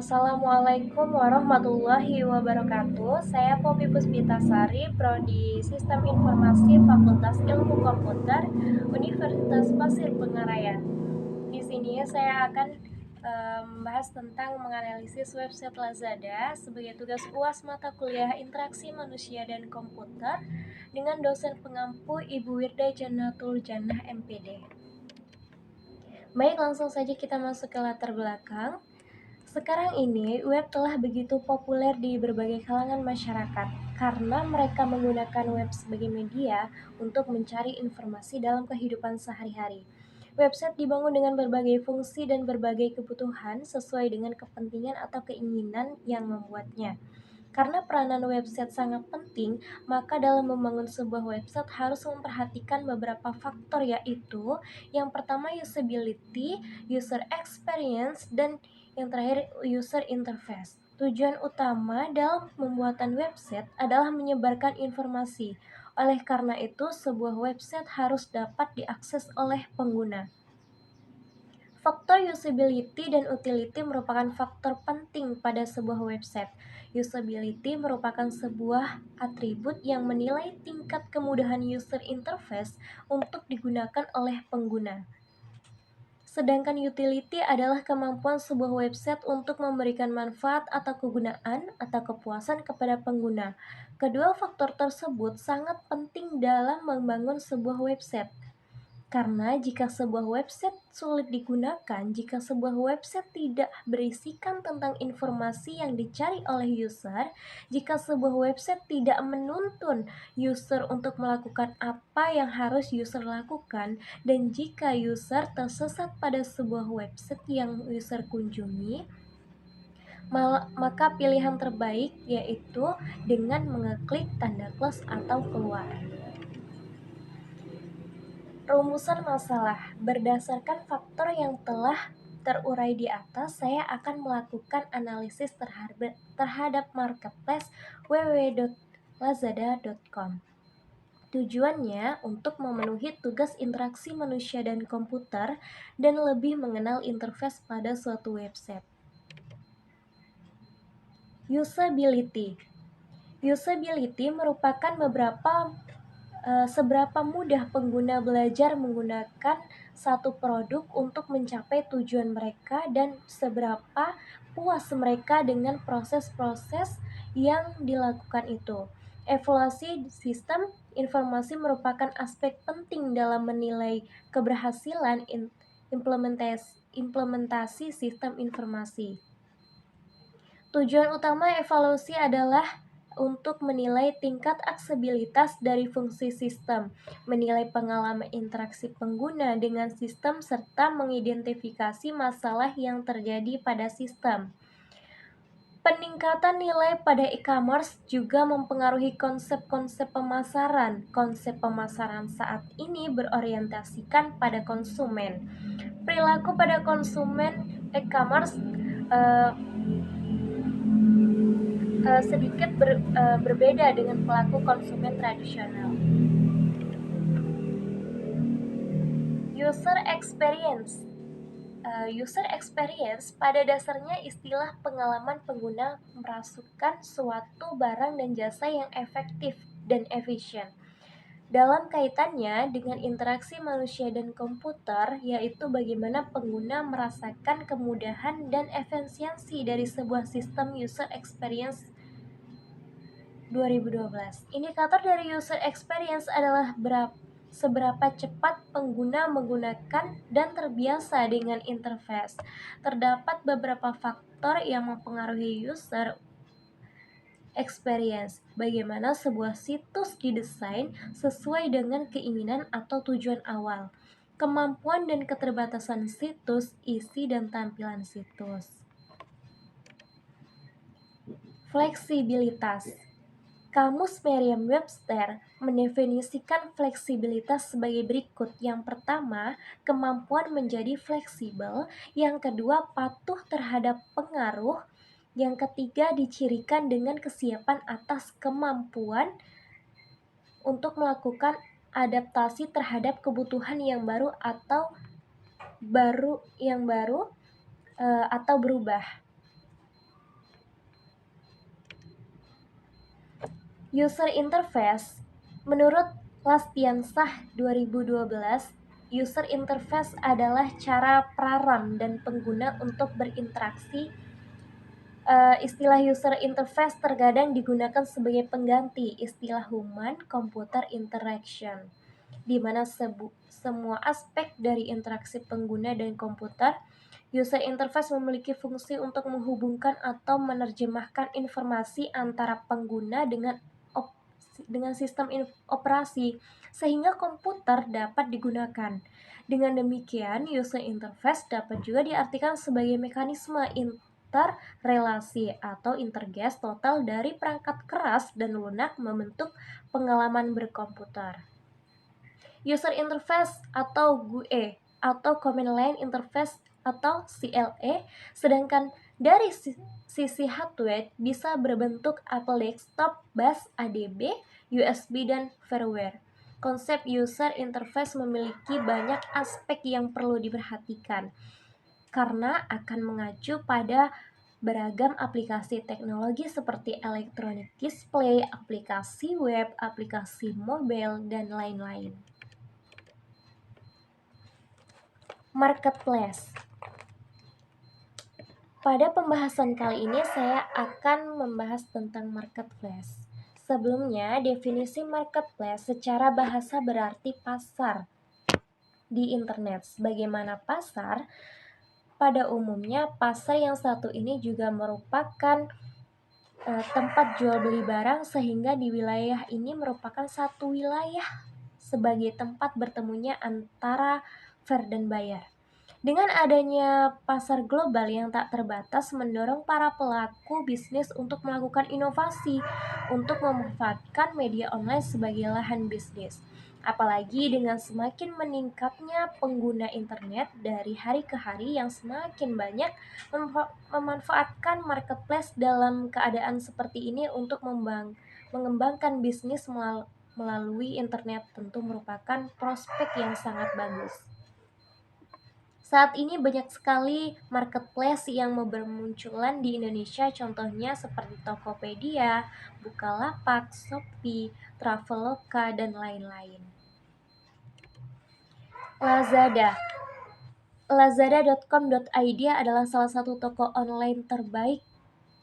Assalamualaikum warahmatullahi wabarakatuh. Saya Poppy Puspitasari, Prodi Sistem Informasi Fakultas Ilmu Komputer Universitas Pasir Pengarayan. Di sini saya akan membahas tentang menganalisis website Lazada sebagai tugas UAS mata kuliah Interaksi Manusia dan Komputer dengan dosen pengampu Ibu Wirda Jannatul Jannah MPD. Baik, langsung saja kita masuk ke latar belakang. Sekarang ini, web telah begitu populer di berbagai kalangan masyarakat karena mereka menggunakan web sebagai media untuk mencari informasi dalam kehidupan sehari-hari. Website dibangun dengan berbagai fungsi dan berbagai kebutuhan sesuai dengan kepentingan atau keinginan yang membuatnya. Karena peranan website sangat penting, maka dalam membangun sebuah website harus memperhatikan beberapa faktor, yaitu yang pertama usability, user experience, dan yang terakhir user interface. Tujuan utama dalam pembuatan website adalah menyebarkan informasi. Oleh karena itu, sebuah website harus dapat diakses oleh pengguna. Faktor usability dan utility merupakan faktor penting pada sebuah website. Usability merupakan sebuah atribut yang menilai tingkat kemudahan user interface untuk digunakan oleh pengguna. Sedangkan utility adalah kemampuan sebuah website untuk memberikan manfaat atau kegunaan atau kepuasan kepada pengguna. Kedua faktor tersebut sangat penting dalam membangun sebuah website. Karena jika sebuah website sulit digunakan, jika sebuah website tidak berisikan tentang informasi yang dicari oleh user, jika sebuah website tidak menuntun user untuk melakukan apa yang harus user lakukan, dan jika user tersesat pada sebuah website yang user kunjungi, maka pilihan terbaik yaitu dengan mengeklik tanda close atau keluar. Rumusan masalah. Berdasarkan faktor yang telah terurai di atas, saya akan melakukan analisis terhadap marketplace www.lazada.com. Tujuannya untuk memenuhi tugas interaksi manusia dan komputer dan lebih mengenal interface pada suatu website. Usability. Usability merupakan seberapa mudah pengguna belajar menggunakan satu produk untuk mencapai tujuan mereka dan seberapa puas mereka dengan proses-proses yang dilakukan itu. Evaluasi sistem informasi merupakan aspek penting dalam menilai keberhasilan implementasi sistem informasi. Tujuan utama evaluasi adalah untuk menilai tingkat aksesibilitas dari fungsi sistem, menilai pengalaman interaksi pengguna dengan sistem, serta mengidentifikasi masalah yang terjadi pada sistem. Peningkatan nilai pada e-commerce juga mempengaruhi konsep-konsep pemasaran. Konsep pemasaran saat ini berorientasikan pada konsumen. Perilaku pada konsumen e-commerce sedikit berbeda dengan pelaku konsumen tradisional. User experience. User experience pada dasarnya istilah pengalaman pengguna merasukkan suatu barang dan jasa yang efektif dan efisien. Dalam kaitannya dengan interaksi manusia dan komputer, yaitu bagaimana pengguna merasakan kemudahan dan efisiensi dari sebuah sistem user experience 2012. Indikator dari user experience adalah seberapa cepat pengguna menggunakan dan terbiasa dengan interface. Terdapat beberapa faktor yang mempengaruhi user experience. Bagaimana sebuah situs didesain sesuai dengan keinginan atau tujuan awal. Kemampuan dan keterbatasan situs, isi dan tampilan situs. Fleksibilitas. Kamus Merriam-Webster mendefinisikan fleksibilitas sebagai berikut. Yang pertama, kemampuan menjadi fleksibel. Yang kedua, patuh terhadap pengaruh. Yang ketiga, dicirikan dengan kesiapan atas kemampuan untuk melakukan adaptasi terhadap kebutuhan yang baru atau berubah. User interface. Menurut Lastiansah 2012, user interface adalah cara praram dan pengguna untuk berinteraksi. Istilah user interface terkadang digunakan sebagai pengganti istilah human-computer interaction, di mana semua aspek dari interaksi pengguna dan komputer. User interface memiliki fungsi untuk menghubungkan atau menerjemahkan informasi antara pengguna dengan sistem operasi, sehingga komputer dapat digunakan. Dengan demikian, user interface dapat juga diartikan sebagai mekanisme interrelasi atau interface total dari perangkat keras dan lunak membentuk pengalaman berkomputer. User interface atau GUI atau Command Line Interface atau CLI, sedangkan dari sisi hardware bisa berbentuk Apple Desktop, bus ADB, USB, dan firmware. Konsep user interface memiliki banyak aspek yang perlu diperhatikan karena akan mengacu pada beragam aplikasi teknologi seperti electronic display, aplikasi web, aplikasi mobile, dan lain-lain. Marketplace. Pada pembahasan kali ini saya akan membahas tentang marketplace. Sebelumnya, definisi marketplace secara bahasa berarti pasar di internet. Sebagaimana pasar, pada umumnya pasar yang satu ini juga merupakan tempat jual beli barang, sehingga di wilayah ini merupakan satu wilayah sebagai tempat bertemunya antara fair dan buyer. Dengan adanya pasar global yang tak terbatas mendorong para pelaku bisnis untuk melakukan inovasi untuk memanfaatkan media online sebagai lahan bisnis. Apalagi dengan semakin meningkatnya pengguna internet dari hari ke hari yang semakin banyak memanfaatkan marketplace. Dalam keadaan seperti ini untuk mengembangkan bisnis melalui internet tentu merupakan prospek yang sangat bagus. Saat ini banyak sekali marketplace yang bermunculan di Indonesia, contohnya seperti Tokopedia, Bukalapak, Shopee, Traveloka, dan lain-lain. Lazada. Lazada.com.id adalah salah satu toko online terbaik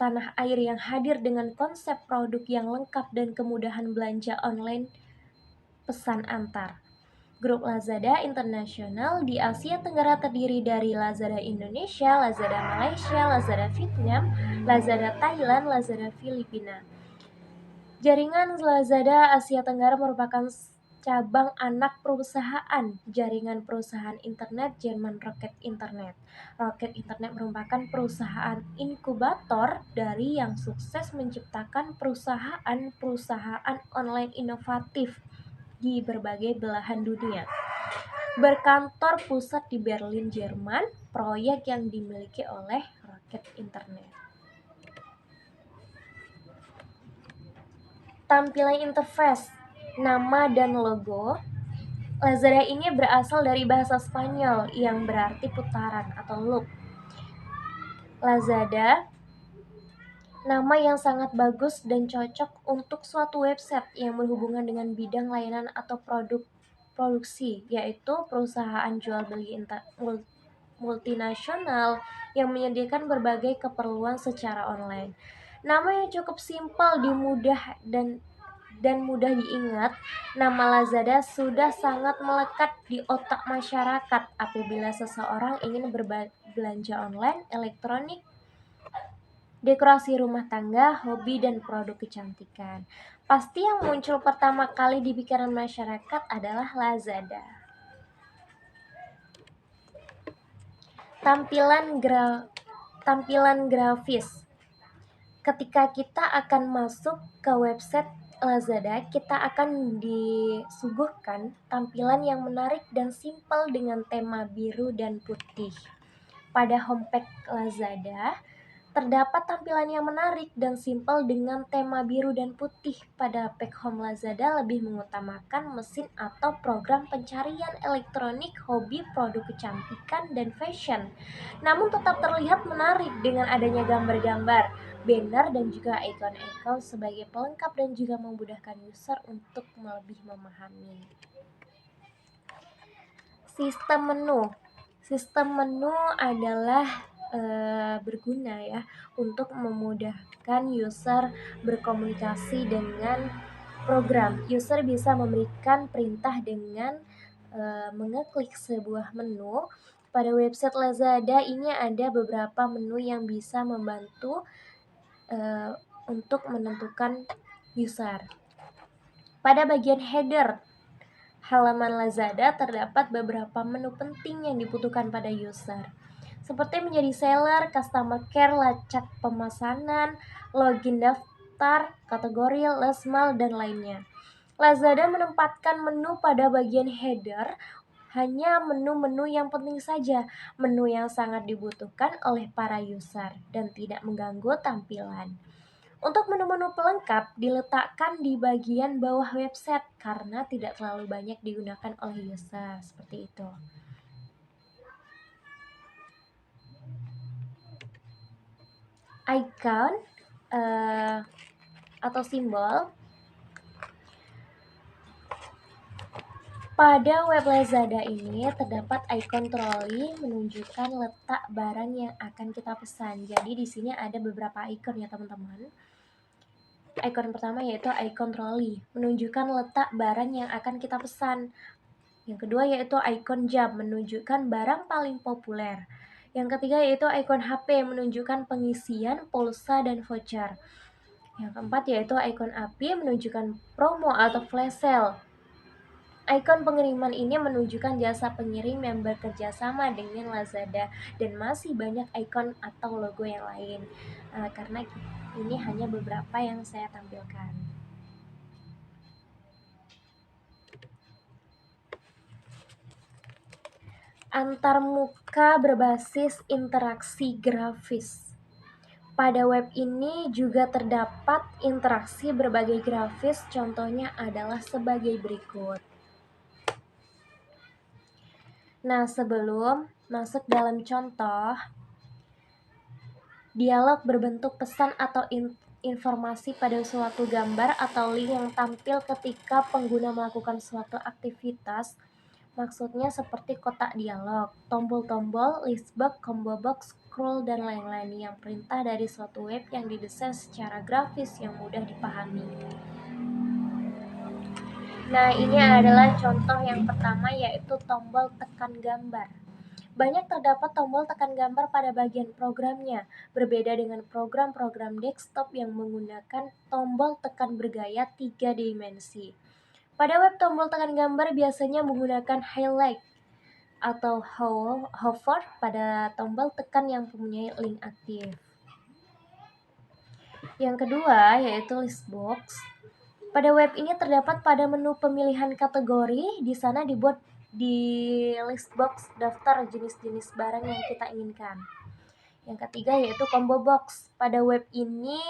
tanah air yang hadir dengan konsep produk yang lengkap dan kemudahan belanja online pesan antar. Grup Lazada Internasional di Asia Tenggara terdiri dari Lazada Indonesia, Lazada Malaysia, Lazada Vietnam, Lazada Thailand, Lazada Filipina. Jaringan Lazada Asia Tenggara merupakan cabang anak perusahaan jaringan perusahaan internet Jerman Rocket Internet. Rocket Internet merupakan perusahaan inkubator dari yang sukses menciptakan perusahaan-perusahaan online inovatif di berbagai belahan dunia. Berkantor pusat di Berlin, Jerman, proyek yang dimiliki oleh Rocket Internet. Tampilan interface, nama dan logo. Lazada ini berasal dari bahasa Spanyol yang berarti putaran atau loop. Lazada, nama yang sangat bagus dan cocok untuk suatu website yang berhubungan dengan bidang layanan atau produksi, yaitu perusahaan jual beli multinasional yang menyediakan berbagai keperluan secara online. Nama yang cukup simpel, dan mudah diingat, nama Lazada sudah sangat melekat di otak masyarakat apabila seseorang ingin berbelanja online, elektronik, dekorasi rumah tangga, hobi, dan produk kecantikan. Pasti yang muncul pertama kali di pikiran masyarakat adalah Lazada. Tampilan grafis. Ketika kita akan masuk ke website Lazada, kita akan disuguhkan tampilan yang menarik dan simpel dengan tema biru dan putih. Pada homepage Lazada, terdapat tampilan yang menarik dan simpel dengan tema biru dan putih. Pada page home Lazada lebih mengutamakan mesin atau program pencarian elektronik, hobi, produk kecantikan, dan fashion. Namun tetap terlihat menarik dengan adanya gambar-gambar, banner dan juga ikon-ikon sebagai pelengkap dan juga memudahkan user untuk lebih memahami. Sistem menu. Sistem menu adalah berguna ya untuk memudahkan user berkomunikasi dengan program. User bisa memberikan perintah dengan mengeklik sebuah menu. Pada website Lazada ini ada beberapa menu yang bisa membantu untuk menentukan user. Pada bagian header halaman Lazada terdapat beberapa menu penting yang dibutuhkan pada user, seperti menjadi seller, customer care, lacak pemesanan, login daftar, kategori, last mile, dan lainnya. Lazada menempatkan menu pada bagian header hanya menu-menu yang penting saja, menu yang sangat dibutuhkan oleh para user dan tidak mengganggu tampilan. Untuk menu-menu pelengkap diletakkan di bagian bawah website karena tidak terlalu banyak digunakan oleh user, seperti itu. Icon atau simbol. Pada web Lazada ini terdapat ikon troli menunjukkan letak barang yang akan kita pesan. Jadi di sini ada beberapa ikon ya teman-teman. Ikon pertama yaitu ikon troli, menunjukkan letak barang yang akan kita pesan. Yang kedua yaitu ikon jam, menunjukkan barang paling populer. Yang ketiga yaitu ikon HP, menunjukkan pengisian pulsa dan voucher. Yang keempat yaitu ikon api, menunjukkan promo atau flash sale. Ikon pengiriman ini menunjukkan jasa pengirim yang bekerja sama dengan Lazada, dan masih banyak ikon atau logo yang lain. Karena ini hanya beberapa yang saya tampilkan. Antarmuka berbasis interaksi grafis. Pada web ini juga terdapat interaksi berbagai grafis, contohnya adalah sebagai berikut. Nah, sebelum masuk dalam contoh, dialog berbentuk pesan atau informasi pada suatu gambar atau link yang tampil ketika pengguna melakukan suatu aktivitas. Maksudnya seperti kotak dialog, tombol-tombol, listbox, combo box, scroll, dan lain-lain yang perintah dari suatu web yang didesain secara grafis yang mudah dipahami. Nah, ini adalah contoh yang pertama, yaitu tombol tekan gambar. Banyak terdapat tombol tekan gambar pada bagian programnya, berbeda dengan program-program desktop yang menggunakan tombol tekan bergaya 3 dimensi. Pada web, tombol tekan gambar biasanya menggunakan highlight atau hover pada tombol tekan yang mempunyai link aktif. Yang kedua yaitu listbox. Pada web ini terdapat pada menu pemilihan kategori, di sana dibuat di listbox daftar jenis-jenis barang yang kita inginkan. Yang ketiga yaitu combo box. Pada web ini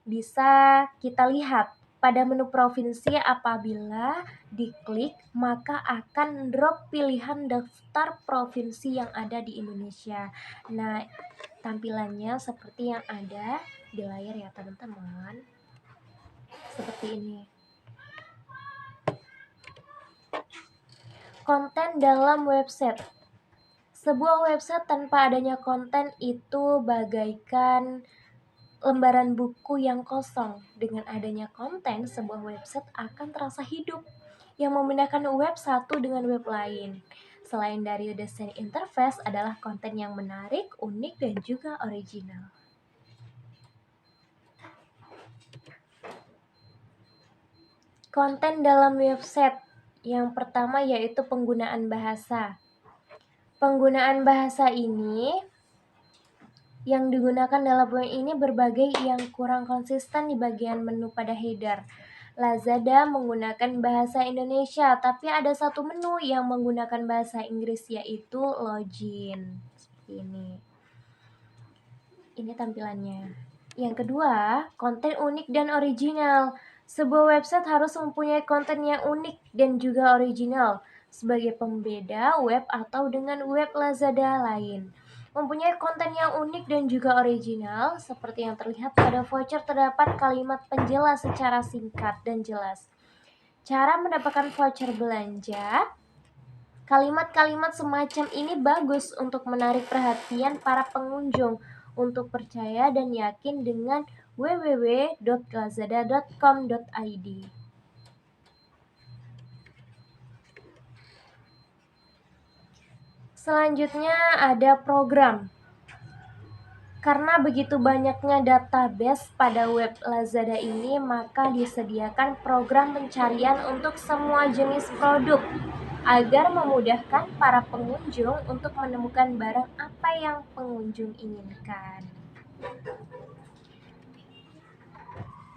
bisa kita lihat pada menu provinsi, apabila diklik maka akan drop pilihan daftar provinsi yang ada di Indonesia. Nah, tampilannya seperti yang ada di layar ya teman-teman, seperti ini. Konten dalam website. Sebuah website tanpa adanya konten itu bagaikan lembaran buku yang kosong. Dengan adanya konten, sebuah website akan terasa hidup, yang membedakan web satu dengan web lain. Selain dari desain interface, adalah konten yang menarik, unik, dan juga original. Konten dalam website. Yang pertama yaitu penggunaan bahasa. Penggunaan bahasa ini yang digunakan dalam web ini berbagai yang kurang konsisten di bagian menu pada header. Lazada menggunakan bahasa Indonesia, tapi ada satu menu yang menggunakan bahasa Inggris, yaitu login. Seperti ini. Ini tampilannya. Yang kedua, konten unik dan original. Sebuah website harus mempunyai konten yang unik dan juga original sebagai pembeda web atau dengan web Lazada lain. Mempunyai konten yang unik dan juga original, seperti yang terlihat pada voucher terdapat kalimat penjelas secara singkat dan jelas. Cara mendapatkan voucher belanja, kalimat-kalimat semacam ini bagus untuk menarik perhatian para pengunjung untuk percaya dan yakin dengan www.lazada.com.id. Selanjutnya ada program. Karena begitu banyaknya database pada web Lazada ini, maka disediakan program pencarian untuk semua jenis produk agar memudahkan para pengunjung untuk menemukan barang apa yang pengunjung inginkan.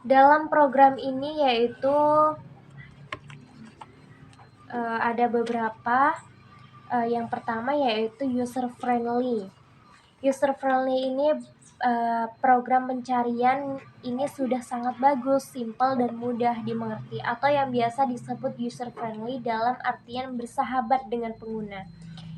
Dalam program ini yaitu ada beberapa. Yang pertama yaitu user friendly. User friendly ini program pencarian ini sudah sangat bagus, simpel dan mudah dimengerti, atau yang biasa disebut user friendly dalam artian bersahabat dengan pengguna.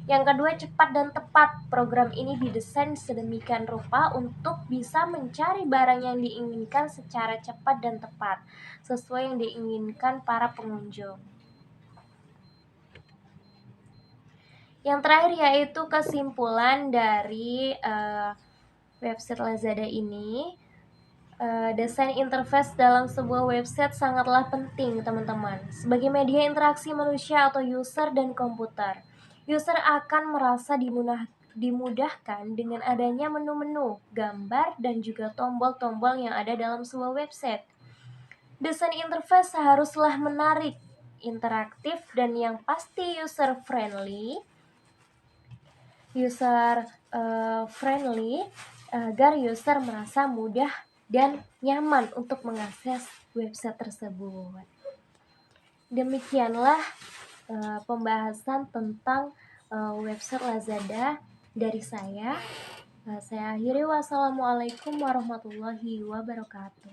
Yang kedua, cepat dan tepat. Program ini didesain sedemikian rupa untuk bisa mencari barang yang diinginkan secara cepat dan tepat, sesuai yang diinginkan para pengunjung. Yang terakhir yaitu kesimpulan dari website Lazada ini. Desain interface dalam sebuah website sangatlah penting, teman-teman. Sebagai media interaksi manusia atau user dan komputer, user akan merasa dimudahkan dengan adanya menu-menu, gambar, dan juga tombol-tombol yang ada dalam sebuah website. Desain interface haruslah menarik, interaktif, dan yang pasti user friendly agar user merasa mudah dan nyaman untuk mengakses website tersebut. Demikianlah pembahasan tentang website Lazada dari saya. Saya akhiri, wassalamualaikum warahmatullahi wabarakatuh.